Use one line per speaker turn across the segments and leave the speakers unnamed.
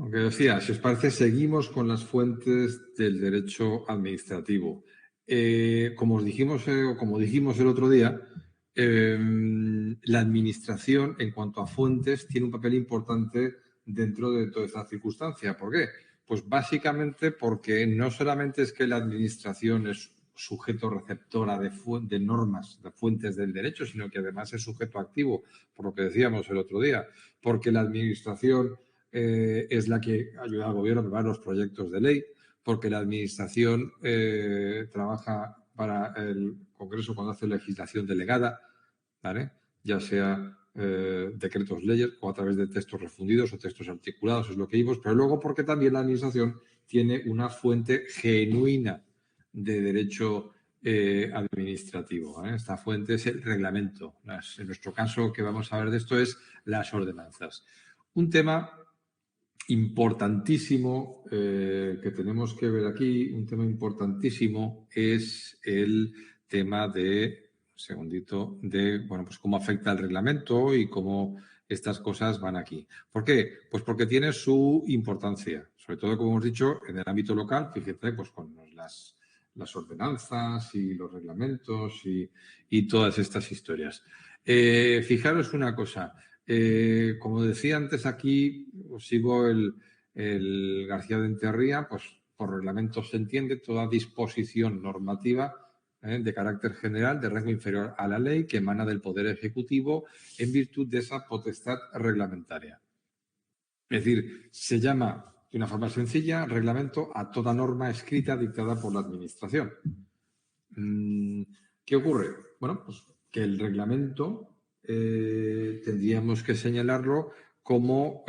Aunque decía, si os parece, seguimos con las fuentes del derecho administrativo. Como os dijimos, o como dijimos el otro día, la administración, en cuanto a fuentes, tiene un papel importante dentro de toda esta circunstancia. ¿Por qué? Pues básicamente porque no solamente es que la administración es sujeto receptora de normas, de fuentes del derecho, sino que además es sujeto activo, por lo que decíamos el otro día, porque la administración es la que ayuda al gobierno a preparar los proyectos de ley, porque la administración trabaja para el Congreso cuando hace legislación delegada, ¿vale? Ya sea decretos leyes o a través de textos refundidos o textos articulados, es lo que vimos, pero luego porque también la administración tiene una fuente genuina de derecho administrativo, ¿vale? Esta fuente es el reglamento. En nuestro caso, que vamos a ver de esto es las ordenanzas. Un tema importantísimo que tenemos que ver aquí, un tema importantísimo es el tema de, un segundito, de, bueno, pues cómo afecta el reglamento y cómo estas cosas van aquí. ¿Por qué? Pues porque tiene su importancia, sobre todo, como hemos dicho, en el ámbito local, fíjate, pues con las ordenanzas y los reglamentos y todas estas historias. Fijaros una cosa, como decía antes aquí, sigo el García de Enterría, pues por reglamento se entiende toda disposición normativa de carácter general de rango inferior a la ley que emana del Poder Ejecutivo en virtud de esa potestad reglamentaria. Es decir, se llama de una forma sencilla reglamento a toda norma escrita dictada por la Administración. ¿Qué ocurre? Bueno, pues que el reglamento tendríamos que señalarlo como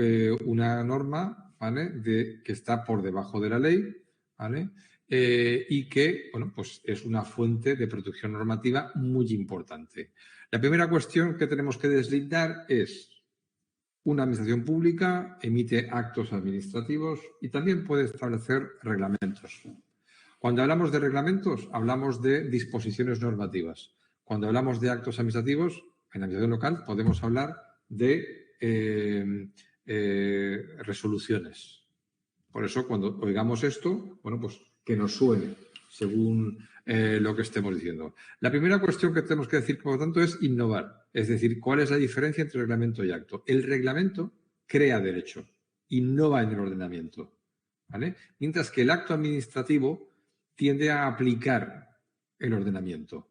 una norma, ¿vale? Que está por debajo de la ley, ¿vale? Y que, bueno, pues es una fuente de protección normativa muy importante. La primera cuestión que tenemos que deslindar es: una administración pública emite actos administrativos y también puede establecer reglamentos. Cuando hablamos de reglamentos, hablamos de disposiciones normativas. Cuando hablamos de actos administrativos, en la administración local podemos hablar de resoluciones. Por eso, cuando oigamos esto, bueno, pues que nos suene según lo que estemos diciendo. La primera cuestión que tenemos que decir, por lo tanto, es innovar. Es decir, ¿cuál es la diferencia entre reglamento y acto? El reglamento crea derecho, innova en el ordenamiento, ¿vale? Mientras que el acto administrativo tiende a aplicar el ordenamiento.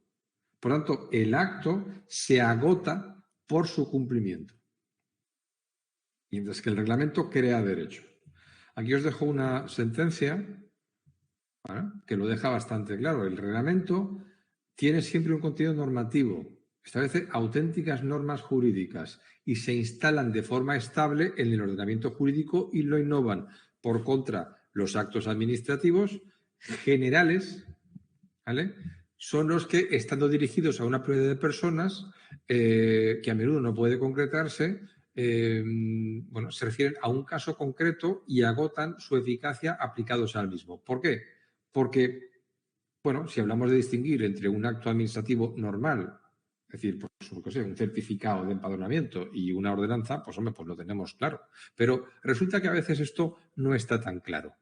Por tanto, el acto se agota por su cumplimiento, mientras que el reglamento crea derecho. Aquí os dejo una sentencia, ¿vale?, que lo deja bastante claro. El reglamento tiene siempre un contenido normativo, establece auténticas normas jurídicas y se instalan de forma estable en el ordenamiento jurídico y lo innovan. Por contra, los actos administrativos generales, ¿vale?, son los que, estando dirigidos a una prioridad de personas que a menudo no puede concretarse, bueno, se refieren a un caso concreto y agotan su eficacia aplicados al mismo. ¿Por qué? Porque, bueno, si hablamos de distinguir entre un acto administrativo normal, es decir, pues, un certificado de empadronamiento y una ordenanza, pues hombre, pues lo tenemos claro. Pero resulta que a veces esto no está tan claro.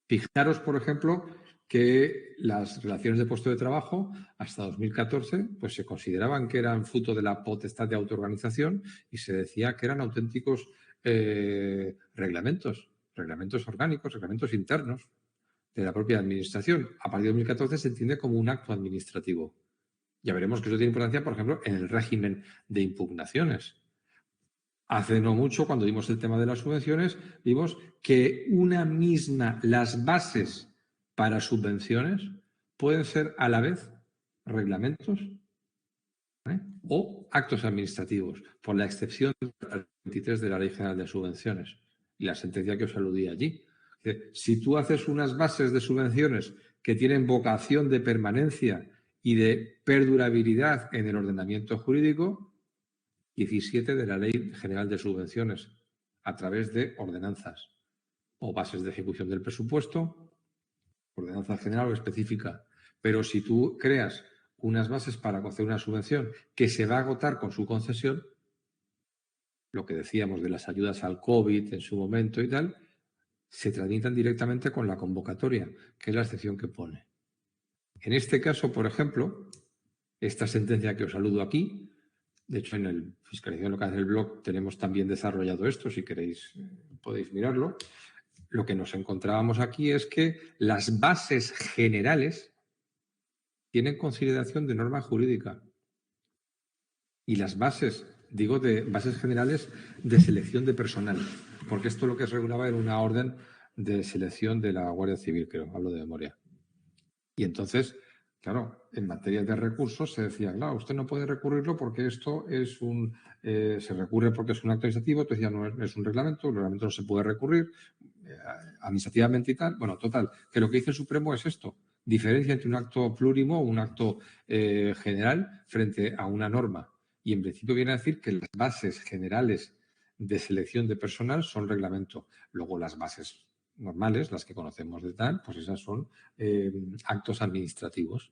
Fijaros, por ejemplo, que las relaciones de puesto de trabajo hasta 2014 pues se consideraban que eran fruto de la potestad de autoorganización y se decía que eran auténticos reglamentos orgánicos, reglamentos internos de la propia administración. A partir de 2014 se entiende como un acto administrativo. Ya veremos que eso tiene importancia, por ejemplo, en el régimen de impugnaciones. Hace no mucho, cuando vimos el tema de las subvenciones, vimos que las bases para subvenciones pueden ser a la vez reglamentos, ¿eh?, o actos administrativos, por la excepción del 23 de la Ley General de Subvenciones y la sentencia que os aludí allí. Si tú haces unas bases de subvenciones que tienen vocación de permanencia y de perdurabilidad en el ordenamiento jurídico, 17 de la Ley General de Subvenciones, a través de ordenanzas o bases de ejecución del presupuesto, ordenanza general o específica. Pero si tú creas unas bases para conceder una subvención que se va a agotar con su concesión, lo que decíamos de las ayudas al COVID en su momento y tal, se tramitan directamente con la convocatoria, que es la excepción que pone. En este caso, por ejemplo, esta sentencia que os saludo aquí, de hecho en el Fiscalización Local del blog tenemos también desarrollado esto, si queréis podéis mirarlo. Lo que nos encontrábamos aquí es que las bases generales tienen consideración de norma jurídica y las bases, digo, de bases generales de selección de personal, porque esto lo que se regulaba era una orden de selección de la Guardia Civil, creo, hablo de memoria. Y entonces, claro, en materia de recursos se decía, claro, usted no puede recurrirlo porque esto es se recurre porque es un acto administrativo, entonces ya no es un reglamento, el reglamento no se puede recurrir administrativamente y tal. Bueno, total, que lo que dice el Supremo es esto, diferencia entre un acto plurimo o un acto general frente a una norma. Y en principio viene a decir que las bases generales de selección de personal son reglamento. Luego las bases normales, las que conocemos de tal, pues esas son actos administrativos.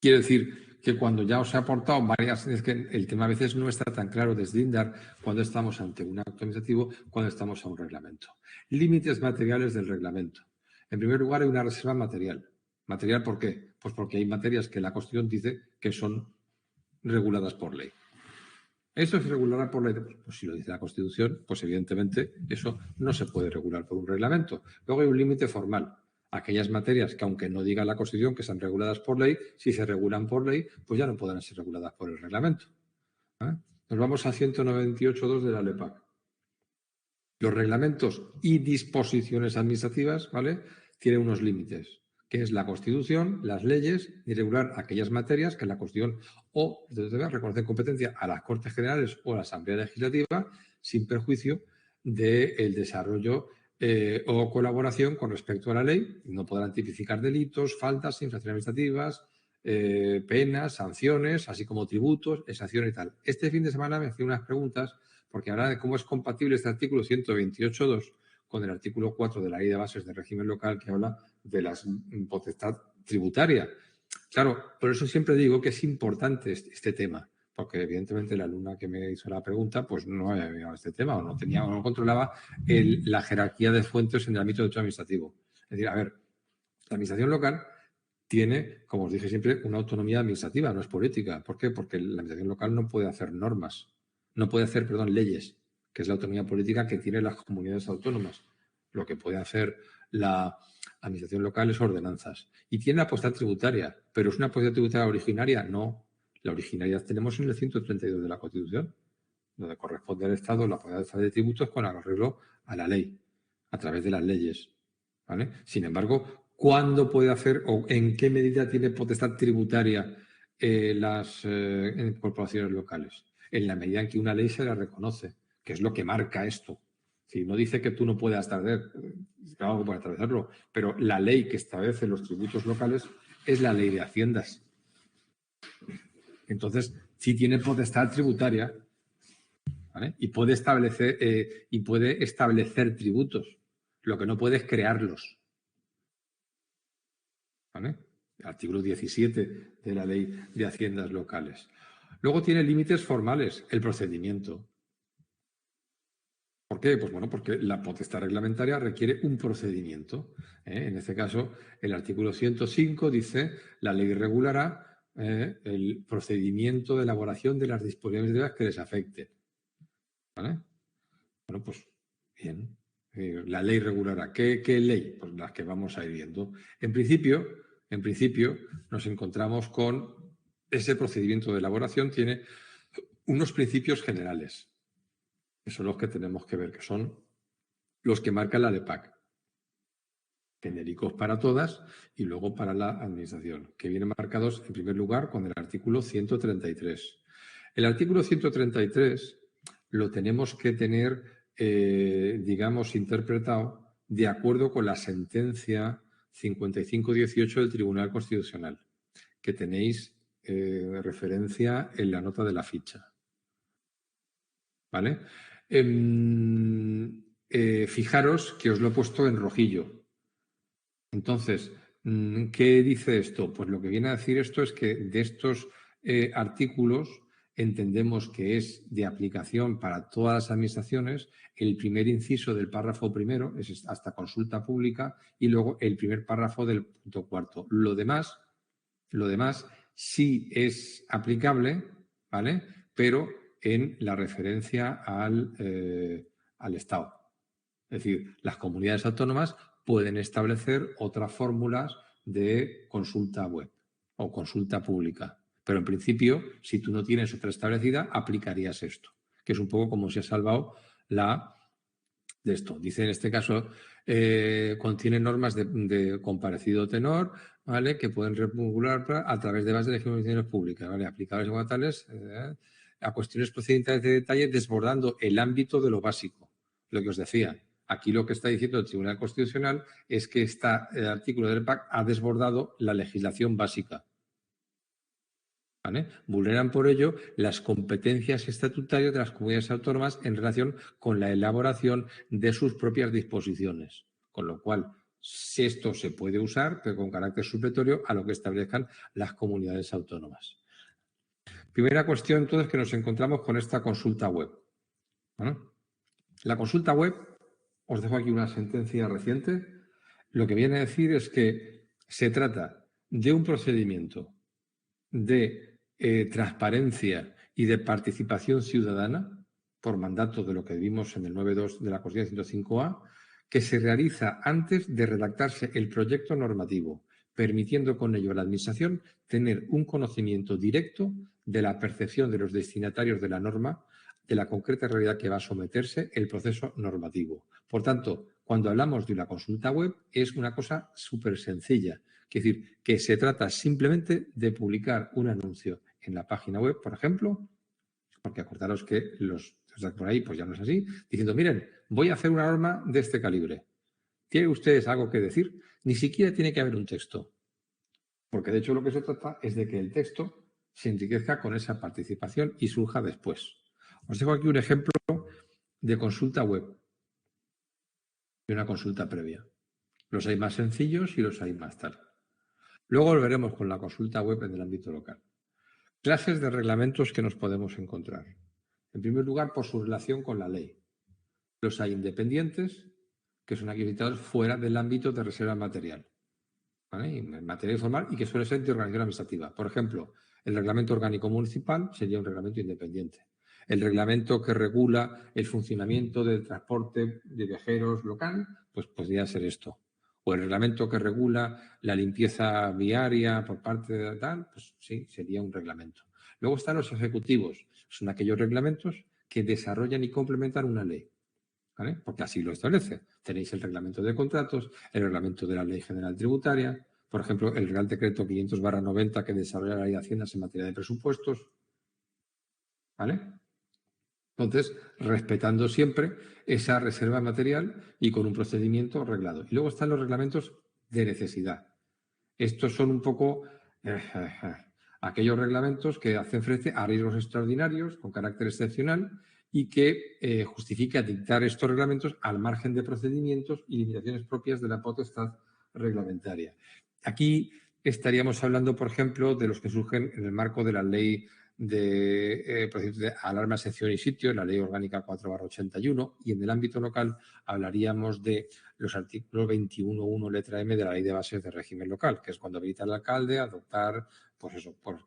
Quiere decir que cuando ya os he aportado varias, es que el tema a veces no está tan claro deslindar cuando estamos ante un acto administrativo, cuando estamos a un reglamento. Límites materiales del reglamento. En primer lugar, hay una reserva material. ¿Material por qué? Pues porque hay materias que la Constitución dice que son reguladas por ley. ¿Eso es regular por ley? Pues si lo dice la Constitución, pues evidentemente eso no se puede regular por un reglamento. Luego hay un límite formal. Aquellas materias que, aunque no diga la Constitución que sean reguladas por ley, si se regulan por ley, pues ya no podrán ser reguladas por el reglamento. Nos vamos a 198.2 de la LEPAC. Los reglamentos y disposiciones administrativas, ¿vale?, tienen unos límites, que es la Constitución, las leyes, y regular aquellas materias que la Constitución o reconoce competencia a las Cortes Generales o a la Asamblea Legislativa sin perjuicio del desarrollo o colaboración con respecto a la ley. No podrán tipificar delitos, faltas, infracciones administrativas, penas, sanciones, así como tributos, exenciones y tal. Este fin de semana me hacía unas preguntas porque habla de cómo es compatible este artículo 128.2 con el artículo 4 de la Ley de Bases del Régimen Local, que habla de la potestad tributaria. Claro, por eso siempre digo que es importante este tema, porque evidentemente la alumna que me hizo la pregunta pues no había mirado este tema o no controlaba la jerarquía de fuentes en el ámbito del derecho administrativo. Es decir, a ver, la administración local tiene, como os dije siempre, una autonomía administrativa, no es política. ¿Por qué? Porque la administración local no puede hacer normas. No puede hacer, leyes, que es la autonomía política que tienen las comunidades autónomas. Lo que puede hacer la administración local es ordenanzas. Y tiene la potestad tributaria, pero ¿es una potestad tributaria originaria? No. La originalidad tenemos en el 132 de la Constitución, donde corresponde al Estado la potestad de tributos con arreglo a la ley, a través de las leyes. ¿Vale? Sin embargo, ¿cuándo puede hacer o en qué medida tiene potestad tributaria las corporaciones locales? En la medida en que una ley se la reconoce, que es lo que marca esto. Si no dice que tú no puedas claro que puedes establecerlo, pero la ley que establece los tributos locales es la ley de haciendas. Entonces, sí tiene potestad tributaria, ¿vale? Y puede establecer tributos. Lo que no puede es crearlos. ¿Vale? El artículo 17 de la Ley de Haciendas Locales. Luego tiene límites formales, el procedimiento. ¿Por qué? Pues bueno, porque la potestad reglamentaria requiere un procedimiento. En este caso, el artículo 105 dice, la ley regulará el procedimiento de elaboración de las disposiciones que les afecten. ¿Vale? Bueno, pues bien. La ley regulará. ¿Qué ley? Pues las que vamos a ir viendo. En principio, nos encontramos con ese procedimiento de elaboración, tiene unos principios generales, que son los que tenemos que ver, que son los que marca la LEPAC, genéricos para todas y luego para la Administración, que vienen marcados en primer lugar con el artículo 133. El artículo 133 lo tenemos que tener, digamos, interpretado de acuerdo con la sentencia 5518 del Tribunal Constitucional, que tenéis referencia en la nota de la ficha. ¿Vale? Fijaros que os lo he puesto en rojillo. Entonces, ¿qué dice esto? Pues lo que viene a decir esto es que de estos artículos entendemos que es de aplicación para todas las administraciones. El primer inciso del párrafo primero es hasta consulta pública y luego el primer párrafo del punto cuarto. Lo demás sí es aplicable, ¿vale? Pero en la referencia al Estado. Es decir, las comunidades autónomas pueden establecer otras fórmulas de consulta web o consulta pública. Pero en principio, si tú no tienes otra establecida, aplicarías esto, que es un poco como se ha salvado la de esto. Dice en este caso, contiene normas de comparecido tenor, ¿vale? Que pueden regular a través de bases de legislaciones públicas, ¿vale? Aplicables como tales a cuestiones procedimentales de detalle, desbordando el ámbito de lo básico. Lo que os decía. Aquí lo que está diciendo el Tribunal Constitucional es que el artículo del PAC ha desbordado la legislación básica. ¿Vale? Vulneran por ello las competencias estatutarias de las comunidades autónomas en relación con la elaboración de sus propias disposiciones. Con lo cual, esto se puede usar, pero con carácter supletorio a lo que establezcan las comunidades autónomas. Primera cuestión, entonces, que nos encontramos con esta consulta web. ¿Vale? La consulta web, os dejo aquí una sentencia reciente, lo que viene a decir es que se trata de un procedimiento de transparencia y de participación ciudadana, por mandato de lo que vimos en el 9.2 de la Constitución 105A, que se realiza antes de redactarse el proyecto normativo, permitiendo con ello a la Administración tener un conocimiento directo de la percepción de los destinatarios de la norma, de la concreta realidad que va a someterse el proceso normativo. Por tanto, cuando hablamos de una consulta web, es una cosa súper sencilla. Es decir, que se trata simplemente de publicar un anuncio en la página web, por ejemplo, porque acordaros que los por ahí pues ya no es así, diciendo, miren, voy a hacer una norma de este calibre. ¿Tienen ustedes algo que decir? Ni siquiera tiene que haber un texto. Porque de hecho lo que se trata es de que el texto se enriquezca con esa participación y surja después. Os dejo aquí un ejemplo de consulta web y una consulta previa. Los hay más sencillos y los hay más tal. Luego volveremos con la consulta web en el ámbito local. Clases de reglamentos que nos podemos encontrar. En primer lugar, por su relación con la ley. Los hay independientes, que son aquellos dictados fuera del ámbito de reserva material, ¿vale? En materia informal y que suele ser de organización administrativa. Por ejemplo, el reglamento orgánico municipal sería un reglamento independiente. El reglamento que regula el funcionamiento del transporte de viajeros local, pues podría ser esto. O el reglamento que regula la limpieza viaria por parte de tal, pues sí, sería un reglamento. Luego están los ejecutivos. Son aquellos reglamentos que desarrollan y complementan una ley, ¿vale? Porque así lo establece. Tenéis el reglamento de contratos, el reglamento de la Ley General Tributaria, por ejemplo, el Real Decreto 500/90 que desarrolla la Ley de Haciendas en materia de presupuestos, ¿vale? Entonces, respetando siempre esa reserva material y con un procedimiento reglado. Y luego están los reglamentos de necesidad. Estos son un poco aquellos reglamentos que hacen frente a riesgos extraordinarios con carácter excepcional y que justifica dictar estos reglamentos al margen de procedimientos y limitaciones propias de la potestad reglamentaria. Aquí estaríamos hablando, por ejemplo, de los que surgen en el marco de la ley de procedimientos de alarma, excepción y sitio, la Ley Orgánica 4/81, y en el ámbito local hablaríamos de los artículos 21.1 letra M de la Ley de Bases de Régimen Local, que es cuando habilita al alcalde a adoptar, pues eso, por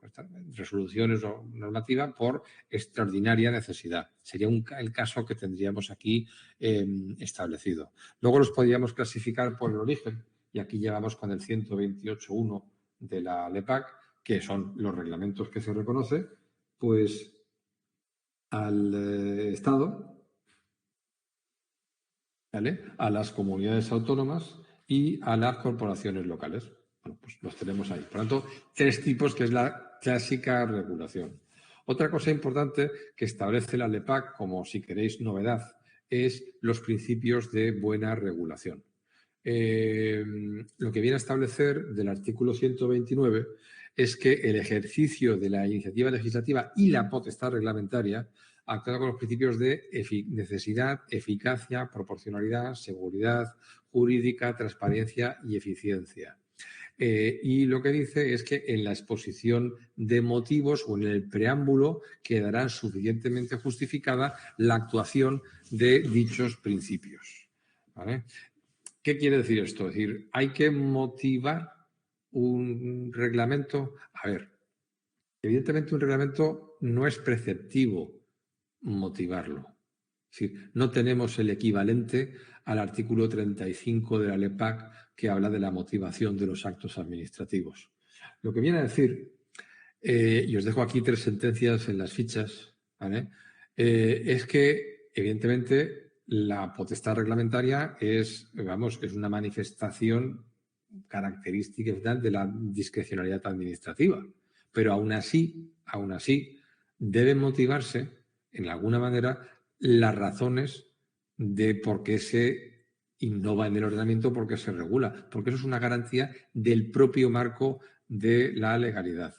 resoluciones o normativa por extraordinaria necesidad. Sería el caso que tendríamos aquí establecido. Luego los podríamos clasificar por el origen, y aquí llevamos con el 128.1 de la LEPAC, que son los reglamentos que se reconoce, pues al Estado, ¿vale?, a las comunidades autónomas y a las corporaciones locales. Bueno, pues los tenemos ahí. Por lo tanto, tres tipos que es la clásica regulación. Otra cosa importante que establece la LEPAC, como si queréis novedad, es los principios de buena regulación. Lo que viene a establecer del artículo 129 es que el ejercicio de la iniciativa legislativa y la potestad reglamentaria actúa con los principios de necesidad, eficacia, proporcionalidad, seguridad jurídica, transparencia y eficiencia. Y lo que dice es que en la exposición de motivos o en el preámbulo quedará suficientemente justificada la actuación de dichos principios. ¿Vale? ¿Qué quiere decir esto? Es decir, ¿hay que motivar un reglamento? A ver, evidentemente un reglamento no es preceptivo motivarlo. Es decir, no tenemos el equivalente al artículo 35 de la LEPAC que habla de la motivación de los actos administrativos. Lo que viene a decir, y os dejo aquí 3 sentencias en las fichas, ¿vale? Es que, evidentemente, la potestad reglamentaria es, vamos, es una manifestación característica de la discrecionalidad administrativa. Pero aún así, deben motivarse, en alguna manera, las razones de por qué se innova en el ordenamiento, por qué se regula, porque eso es una garantía del propio marco de la legalidad.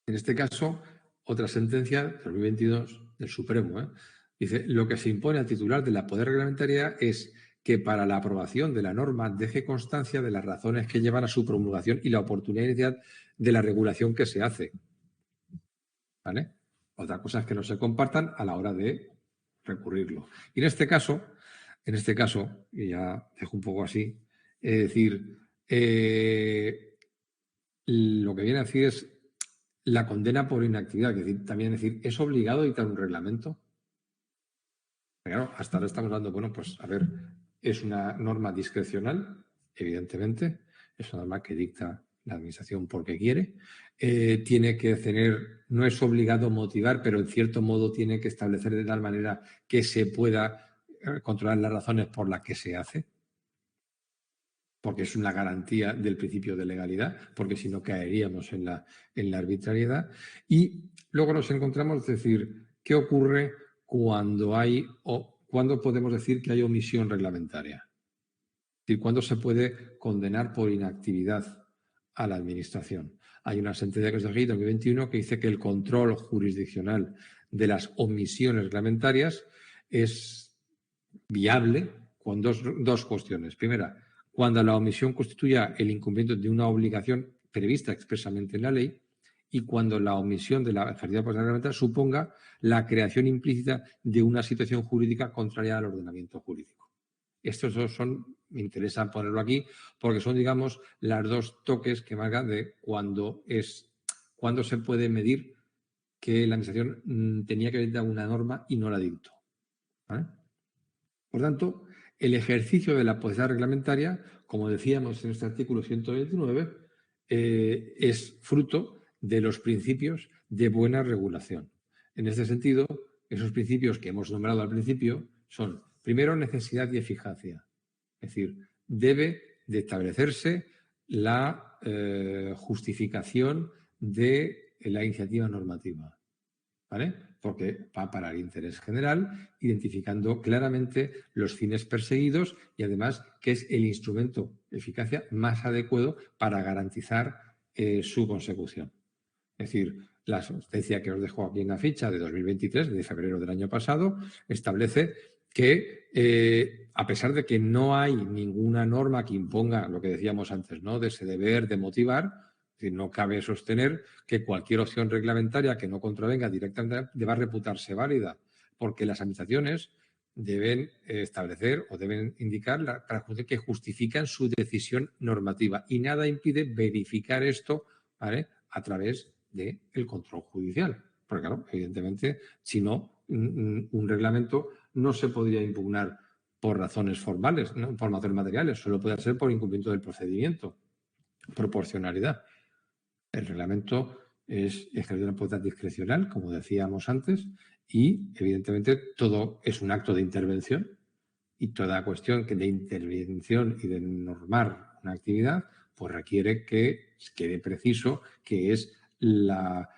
En este caso, otra sentencia, 2022, del Supremo, dice, lo que se impone al titular de la poder reglamentaria es que para la aprobación de la norma deje constancia de las razones que llevan a su promulgación y la oportunidad de la regulación que se hace. ¿Vale? Otra cosa es que no se compartan a la hora de recurrirlo. Y en este caso, y ya dejo un poco así, es decir, lo que viene a decir es la condena por inactividad, que también decir, ¿es obligado dictar un reglamento? Claro, hasta ahora estamos hablando, bueno, pues a ver, es una norma discrecional, evidentemente, es una norma que dicta la administración porque quiere, tiene que tener, no es obligado motivar, pero en cierto modo tiene que establecer de tal manera que se pueda controlar las razones por las que se hace, porque es una garantía del principio de legalidad, porque si no caeríamos en la arbitrariedad. Y luego nos encontramos, es decir, ¿qué ocurre cuando hay o cuándo podemos decir que hay omisión reglamentaria? Es decir, ¿cuándo se puede condenar por inactividad a la Administración? Hay una sentencia que es de 2021 que dice que el control jurisdiccional de las omisiones reglamentarias es viable con dos cuestiones. Primera, cuando la omisión constituya el incumplimiento de una obligación prevista expresamente en la ley y cuando la omisión de la ejercicio reglamentaria suponga la creación implícita de una situación jurídica contraria al ordenamiento jurídico. Estos dos me interesa ponerlo aquí porque son, digamos, las dos toques que marcan de cuándo se puede medir que la Administración tenía que dictar una norma y no la dictó. ¿Vale? Por tanto, el ejercicio de la potestad reglamentaria, como decíamos en este artículo 129, es fruto de los principios de buena regulación. En este sentido, esos principios que hemos nombrado al principio son, primero, necesidad y eficacia. Es decir, debe de establecerse la justificación de la iniciativa normativa. ¿Vale? Porque va para el interés general, identificando claramente los fines perseguidos y además que es el instrumento de eficacia más adecuado para garantizar su consecución. Es decir, la sentencia que os dejo aquí en la ficha de 2023, de febrero del año pasado, establece que a pesar de que no hay ninguna norma que imponga lo que decíamos antes, ¿no? De ese deber de motivar, es decir, no cabe sostener que cualquier opción reglamentaria que no contravenga directamente deba reputarse válida, porque las administraciones deben establecer o deben indicar que justifican su decisión normativa y nada impide verificar esto, ¿vale?, a través del control judicial. Porque, claro, evidentemente, si no, un reglamento no se podría impugnar por razones formales, ¿no?, por razones materiales, solo puede ser por incumplimiento del procedimiento. Proporcionalidad. El reglamento es ejercer una potestad discrecional, como decíamos antes, y evidentemente todo es un acto de intervención y toda cuestión de intervención y de normar una actividad pues requiere que quede preciso que es la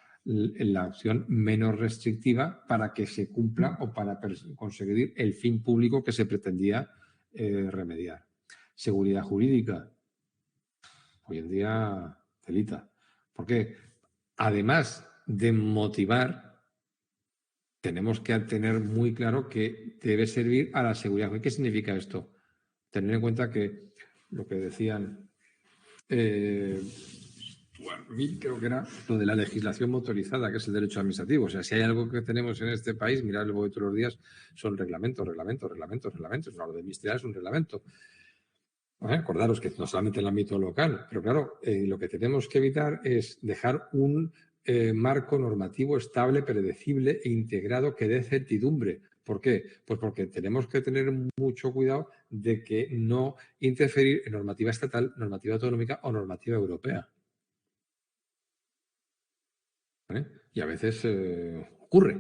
opción menos restrictiva para que se cumpla o para conseguir el fin público que se pretendía remediar. Seguridad jurídica. Hoy en día, telita. Porque además de motivar, tenemos que tener muy claro que debe servir a la seguridad. ¿Qué significa esto? Tener en cuenta que lo que decían creo que era lo de la legislación motorizada, que es el derecho administrativo. O sea, si hay algo que tenemos en este país, mirad el voy todos los días, son reglamentos. Una orden ministerial es un reglamento. Acordaros que no solamente en el ámbito local, pero claro, lo que tenemos que evitar es dejar un marco normativo estable, predecible e integrado que dé certidumbre. ¿Por qué? Pues porque tenemos que tener mucho cuidado de que no interferir en normativa estatal, normativa autonómica o normativa europea. ¿Vale? Y a veces ocurre.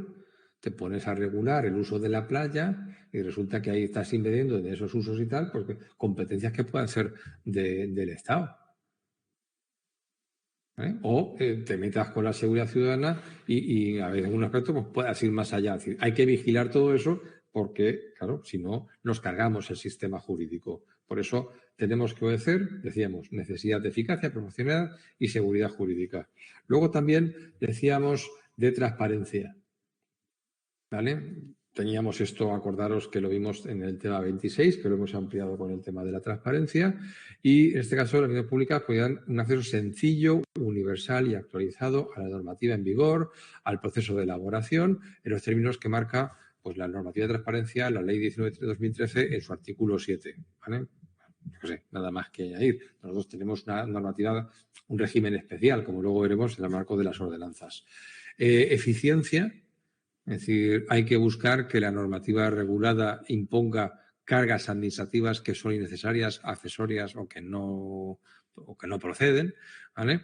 Te pones a regular el uso de la playa y resulta que ahí estás invadiendo en esos usos y tal, porque competencias que puedan ser del Estado. ¿Vale? O te metas con la seguridad ciudadana y a veces en un aspecto pues, puedas ir más allá. Es decir, hay que vigilar todo eso porque, claro, si no, nos cargamos el sistema jurídico. Por eso tenemos que obedecer, decíamos, necesidad de eficacia, proporcionalidad y seguridad jurídica. Luego también decíamos de transparencia. ¿Vale? Teníamos esto, acordaros que lo vimos en el tema 26, que lo hemos ampliado con el tema de la transparencia, y en este caso las administraciones públicas podían un acceso sencillo, universal y actualizado a la normativa en vigor, al proceso de elaboración, en los términos que marca pues, la normativa de transparencia, la Ley 19 de 2013, en su artículo 7. ¿Vale? No sé, nada más que añadir. Nosotros tenemos una normativa, un régimen especial, como luego veremos en el marco de las ordenanzas. Eficiencia. Es decir, hay que buscar que la normativa regulada imponga cargas administrativas que son innecesarias, accesorias o que no proceden, ¿vale?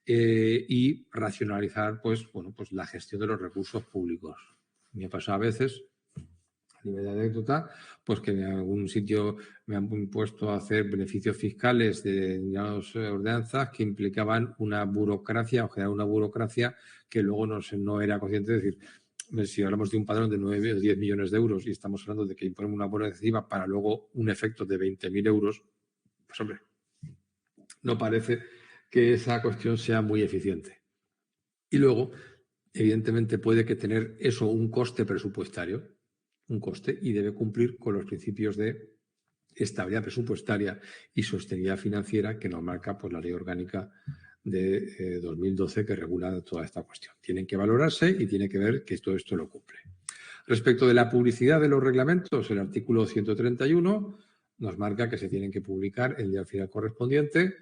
Y racionalizar, pues la gestión de los recursos públicos. Me ha pasado a veces, a nivel de anécdota, pues que en algún sitio me han puesto a hacer beneficios fiscales de ordenanzas que implicaban una burocracia o generar una burocracia que luego no era consciente de decir, si hablamos de un padrón de 9 o 10 millones de euros y estamos hablando de que imponemos una bola excesiva para luego un efecto de 20.000 euros, pues hombre, no parece que esa cuestión sea muy eficiente. Y luego, evidentemente, puede que tener eso un coste presupuestario, un coste, y debe cumplir con los principios de estabilidad presupuestaria y sostenibilidad financiera que nos marca pues, la Ley Orgánica de 2012 que regula toda esta cuestión. Tienen que valorarse y tiene que ver que todo esto lo cumple. Respecto de la publicidad de los reglamentos, el artículo 131 nos marca que se tienen que publicar el día al final correspondiente.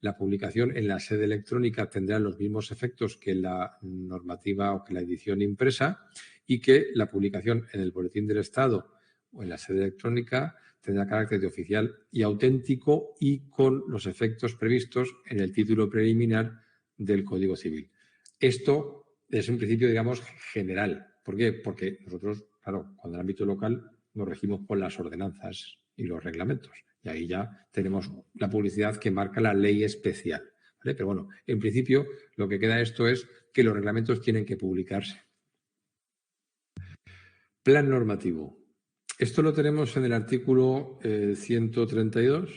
La publicación en la sede electrónica tendrá los mismos efectos que la normativa o que la edición impresa y que la publicación en el Boletín del Estado o en la sede electrónica tendrá carácter de oficial y auténtico y con los efectos previstos en el título preliminar del Código Civil. Esto es un principio, digamos, general. ¿Por qué? Porque nosotros, claro, cuando en el ámbito local nos regimos por las ordenanzas y los reglamentos. Y ahí ya tenemos la publicidad que marca la ley especial. ¿Vale? Pero bueno, en principio lo que queda esto es que los reglamentos tienen que publicarse. Plan normativo. Esto lo tenemos en el artículo 132.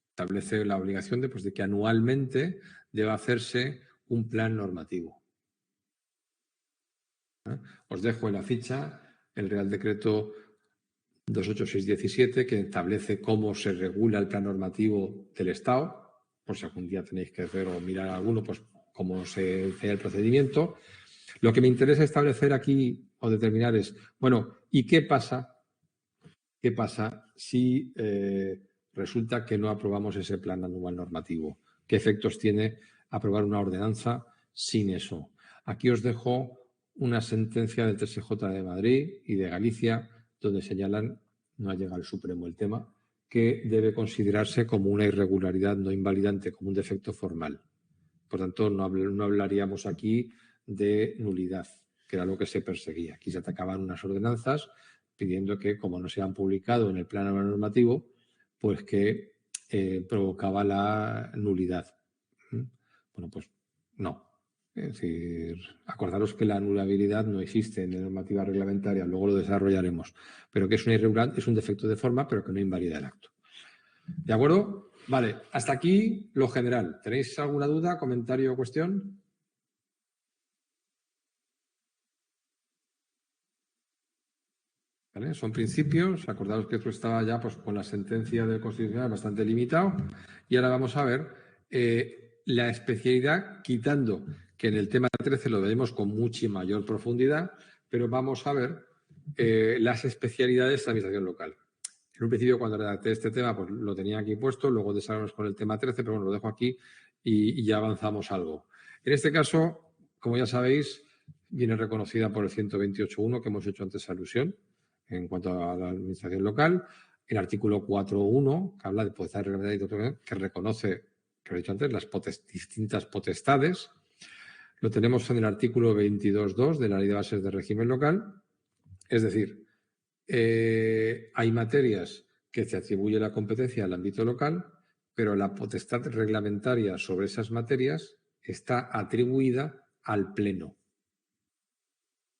Establece la obligación de que anualmente deba hacerse un plan normativo. Os dejo en la ficha el Real Decreto 28617 que establece cómo se regula el plan normativo del Estado, por si algún día tenéis que hacer o mirar alguno, pues cómo se hace el procedimiento. Lo que me interesa establecer aquí o determinar es, bueno, ¿y qué pasa? ¿Qué pasa si resulta que no aprobamos ese plan anual normativo? ¿Qué efectos tiene aprobar una ordenanza sin eso? Aquí os dejo una sentencia del TSJ de Madrid y de Galicia donde señalan, no ha llegado al Supremo el tema, que debe considerarse como una irregularidad no invalidante, como un defecto formal. Por tanto, no hablaríamos aquí de nulidad, que era lo que se perseguía. Aquí se atacaban unas ordenanzas pidiendo que, como no se han publicado en el plan normativo, pues que provocaba la nulidad. Bueno, pues no. Es decir, acordaros que la anulabilidad no existe en la normativa reglamentaria, luego lo desarrollaremos, pero que es una irregularidad, es un defecto de forma, pero que no invalida el acto. ¿De acuerdo? Vale, hasta aquí lo general. ¿Tenéis alguna duda, comentario o cuestión? ¿Vale? Son principios. Acordaos que esto estaba ya pues, con la sentencia del Constitucional bastante limitado. Y ahora vamos a ver la especialidad, quitando que en el tema 13 lo veremos con mucha mayor profundidad, pero vamos a ver las especialidades de la administración local. En un principio, cuando redacté este tema, pues lo tenía aquí puesto, luego desarrollamos con el tema 13, pero bueno, lo dejo aquí y ya avanzamos algo. En este caso, como ya sabéis, viene reconocida por el 128.1, que hemos hecho antes alusión, en cuanto a la administración local. El artículo 4.1, que habla de potestad reglamentaria, que reconoce, que lo he dicho antes, las distintas potestades. Lo tenemos en el artículo 22.2 de la Ley de Bases de Régimen Local. Es decir, hay materias que se atribuye la competencia al ámbito local, pero la potestad reglamentaria sobre esas materias está atribuida al Pleno.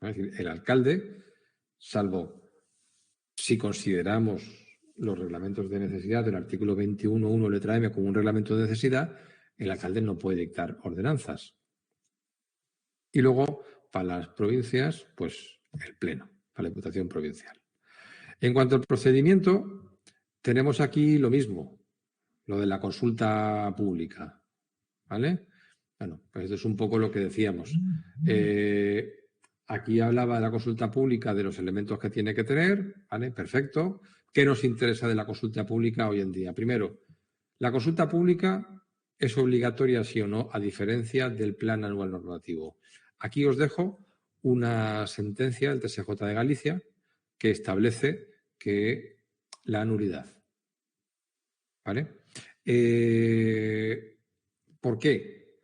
Es decir, el alcalde, salvo si consideramos los reglamentos de necesidad del artículo 21.1 letra M como un reglamento de necesidad, el alcalde no puede dictar ordenanzas. Y luego, para las provincias, pues el Pleno, para la Diputación Provincial. En cuanto al procedimiento, tenemos aquí lo mismo, lo de la consulta pública. ¿Vale? Bueno, pues esto es un poco lo que decíamos. Aquí hablaba de la consulta pública, de los elementos que tiene que tener, ¿vale? Perfecto. ¿Qué nos interesa de la consulta pública hoy en día? Primero, la consulta pública es obligatoria, sí o no, a diferencia del plan anual normativo. Aquí os dejo una sentencia del TSJ de Galicia que establece que la nulidad. ¿Vale? ¿Por qué?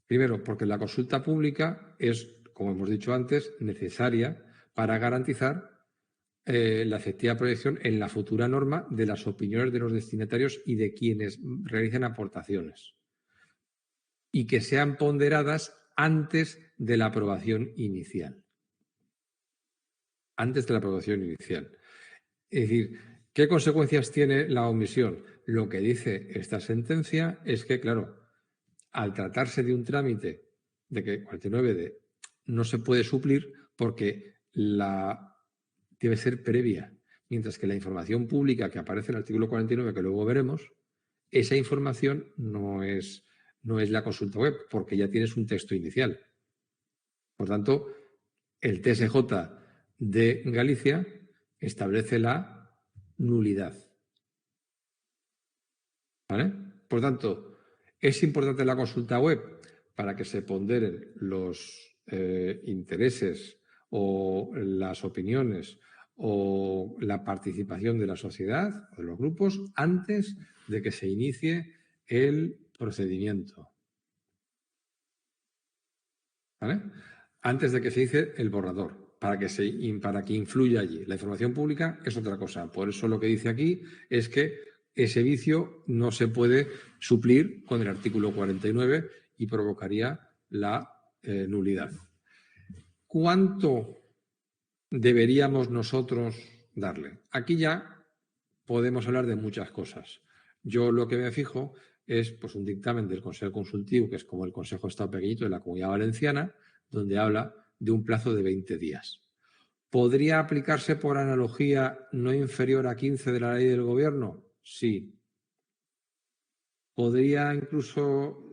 Primero, porque la consulta pública es, como hemos dicho antes, necesaria para garantizar la efectiva proyección en la futura norma de las opiniones de los destinatarios y de quienes realicen aportaciones, y que sean ponderadas antes de la aprobación inicial. Antes de la aprobación inicial. Es decir, ¿qué consecuencias tiene la omisión? Lo que dice esta sentencia es que, claro, al tratarse de un trámite de que 49 no se puede suplir porque debe ser previa, mientras que la información pública que aparece en el artículo 49, que luego veremos, esa información no es la consulta web, porque ya tienes un texto inicial. Por tanto, el TSJ de Galicia establece la nulidad. ¿Vale? Por tanto, es importante la consulta web para que se ponderen los intereses o las opiniones o la participación de la sociedad o de los grupos antes de que se inicie el procedimiento. ¿Vale? Antes de que se inicie el borrador, para que influya allí. La información pública es otra cosa. Por eso lo que dice aquí es que ese vicio no se puede suplir con el artículo 49 y provocaría la nulidad. ¿Cuánto deberíamos nosotros darle? Aquí ya podemos hablar de muchas cosas. Yo lo que me fijo es pues, un dictamen del Consejo Consultivo, que es como el Consejo de Estado pequeñito de la Comunidad Valenciana, donde habla de un plazo de 20 días. ¿Podría aplicarse por analogía no inferior a 15 de la ley del Gobierno? Sí. ¿Podría incluso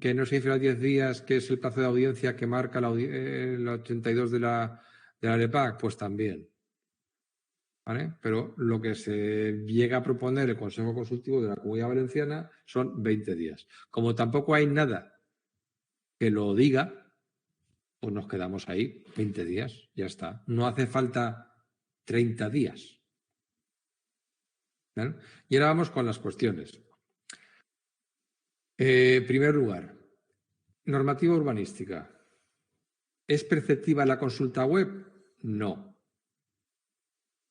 que no sea inferior a 10 días, que es el plazo de audiencia que marca el 82 de la LEPAC? Pues también. ¿Vale? Pero lo que se llega a proponer el Consejo Consultivo de la Comunidad Valenciana son 20 días. Como tampoco hay nada que lo diga, pues nos quedamos ahí, 20 días, ya está. No hace falta 30 días. ¿Vale? Y ahora vamos con las cuestiones. En primer lugar, normativa urbanística. ¿Es preceptiva la consulta web? No.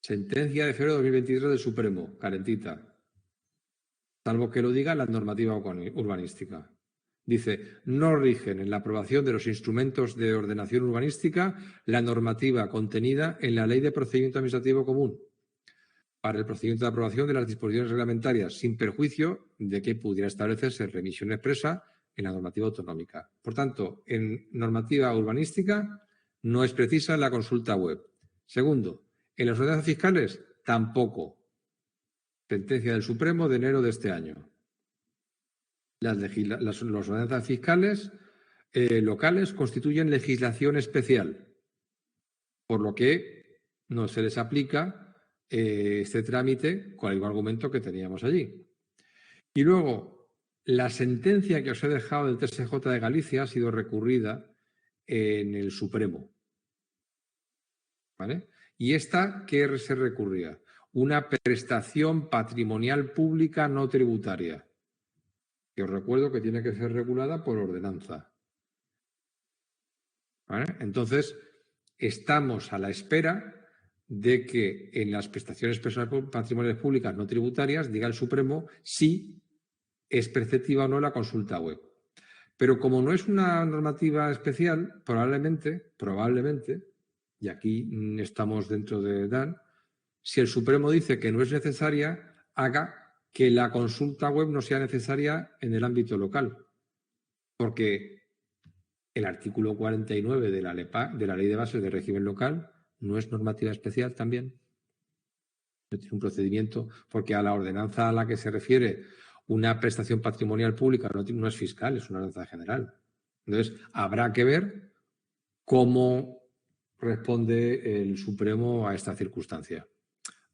Sentencia de febrero de 2023 del Supremo, calentita. Salvo que lo diga la normativa urbanística. Dice, no rigen en la aprobación de los instrumentos de ordenación urbanística la normativa contenida en la Ley de Procedimiento Administrativo Común para el procedimiento de aprobación de las disposiciones reglamentarias, sin perjuicio de que pudiera establecerse remisión expresa en la normativa autonómica. Por tanto, en normativa urbanística no es precisa la consulta web. Segundo, en las ordenanzas fiscales tampoco. Sentencia del Supremo de enero de este año. las ordenanzas fiscales locales constituyen legislación especial, por lo que no se les aplica este trámite con el mismo argumento que teníamos allí. Y luego, la sentencia que os he dejado del TSJ de Galicia ha sido recurrida en el Supremo. ¿Vale? ¿Y esta qué se recurría? Una prestación patrimonial pública no tributaria, que os recuerdo que tiene que ser regulada por ordenanza. ¿Vale? Entonces, estamos a la espera de que en las prestaciones patrimoniales públicas no tributarias diga el Supremo si es preceptiva o no la consulta web. Pero como no es una normativa especial, probablemente, y aquí estamos dentro de Dan, si el Supremo dice que no es necesaria, haga que la consulta web no sea necesaria en el ámbito local. Porque el artículo 49 de la Ley de Bases de Régimen Local no es normativa especial también. No tiene un procedimiento, porque a la ordenanza a la que se refiere una prestación patrimonial pública no es fiscal, es una ordenanza general. Entonces, habrá que ver cómo responde el Supremo a esta circunstancia.